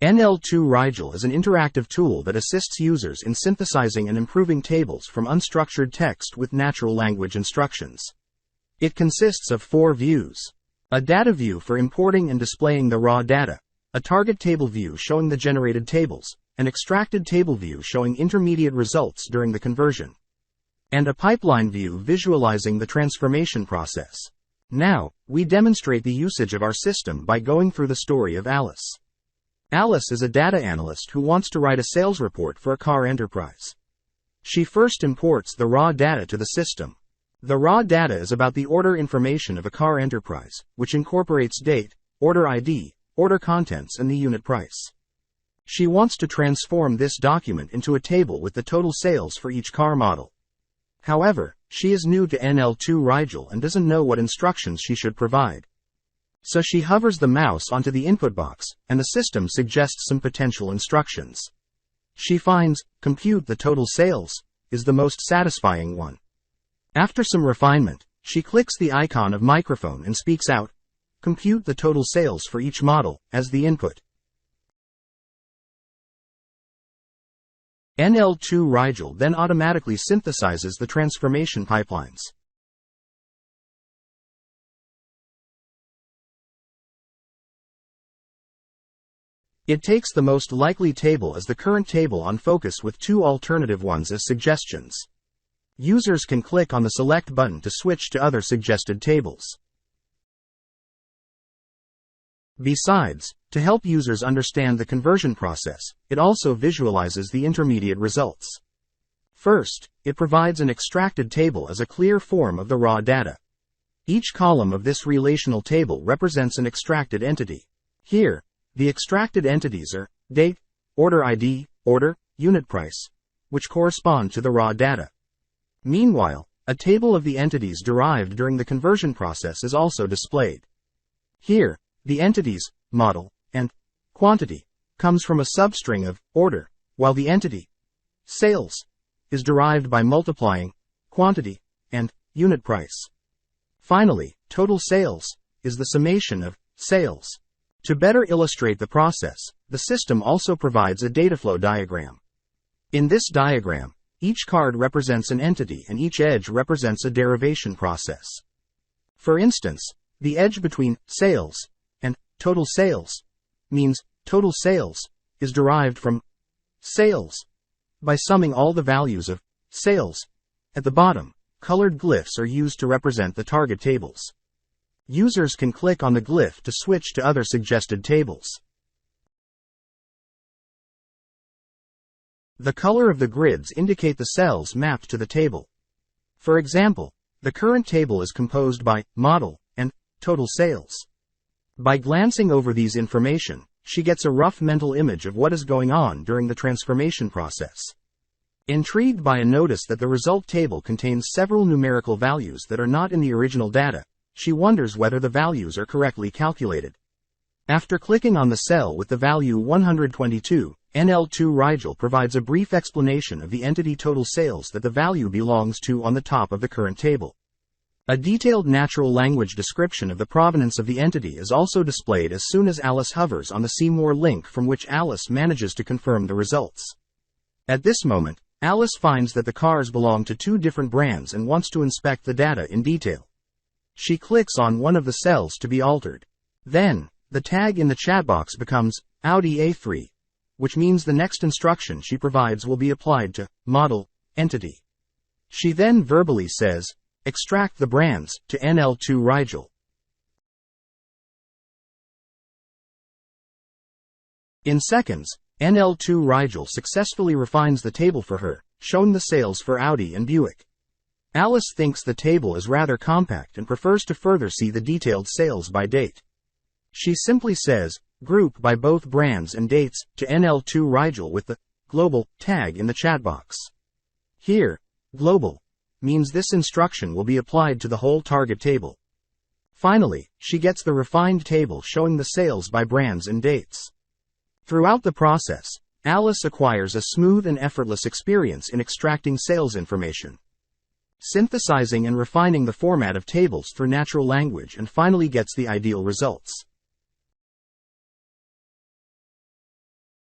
NL2 Rigel is an interactive tool that assists users in synthesizing and improving tables from unstructured text with natural language instructions. It consists of 4 views. A data view for importing and displaying the raw data, a target table view showing the generated tables, an extracted table view showing intermediate results during the conversion, and a pipeline view visualizing the transformation process. Now, we demonstrate the usage of our system by going through the story of Alice. Alice is a data analyst who wants to write a sales report for a car enterprise. She first imports the raw data to the system. The raw data is about the order information of a car enterprise, which incorporates date, order ID, order contents, and the unit price. She wants to transform this document into a table with the total sales for each car model. However, she is new to NL2 Rigel and doesn't know what instructions she should provide. So she hovers the mouse onto the input box, and the system suggests some potential instructions. She finds, compute the total sales, is the most satisfying one. After some refinement, she clicks the icon of microphone and speaks out, compute the total sales for each model, as the input. NL2 Rigel then automatically synthesizes the transformation pipelines. It takes the most likely table as the current table on focus with 2 alternative ones as suggestions. Users can click on the select button to switch to other suggested tables. Besides, to help users understand the conversion process, it also visualizes the intermediate results. First, it provides an extracted table as a clear form of the raw data. Each column of this relational table represents an extracted entity. Here, the extracted entities are date, order ID, order, unit price, which correspond to the raw data. Meanwhile, a table of the entities derived during the conversion process is also displayed. Here, the entities, model, and quantity, comes from a substring of order, while the entity, sales, is derived by multiplying quantity and unit price. Finally, total sales is the summation of sales. To better illustrate the process, the system also provides a dataflow diagram. In this diagram, each card represents an entity and each edge represents a derivation process. For instance, the edge between sales and total sales means total sales is derived from sales by summing all the values of sales. At the bottom, colored glyphs are used to represent the target tables. Users can click on the glyph to switch to other suggested tables. The color of the grids indicate the cells mapped to the table. For example, the current table is composed by model and total sales. By glancing over these information, she gets a rough mental image of what is going on during the transformation process. Intrigued by a notice that the result table contains several numerical values that are not in the original data, she wonders whether the values are correctly calculated. After clicking on the cell with the value 122, NL2 Rigel provides a brief explanation of the entity total sales that the value belongs to on the top of the current table. A detailed natural language description of the provenance of the entity is also displayed as soon as Alice hovers on the See More link, from which Alice manages to confirm the results. At this moment, Alice finds that the cars belong to 2 different brands and wants to inspect the data in detail. She clicks on one of the cells to be altered. Then, the tag in the chat box becomes Audi A3, which means the next instruction she provides will be applied to model entity. She then verbally says, extract the brands, to NL2 Rigel. In seconds, NL2 Rigel successfully refines the table for her, showing the sales for Audi and Buick. Alice thinks the table is rather compact and prefers to further see the detailed sales by date. She simply says, group by both brands and dates, to NL2 Rigel with the global tag in the chat box. Here, global means this instruction will be applied to the whole target table. Finally, she gets the refined table showing the sales by brands and dates. Throughout the process, Alice acquires a smooth and effortless experience in extracting sales information, synthesizing and refining the format of tables through natural language, and finally gets the ideal results.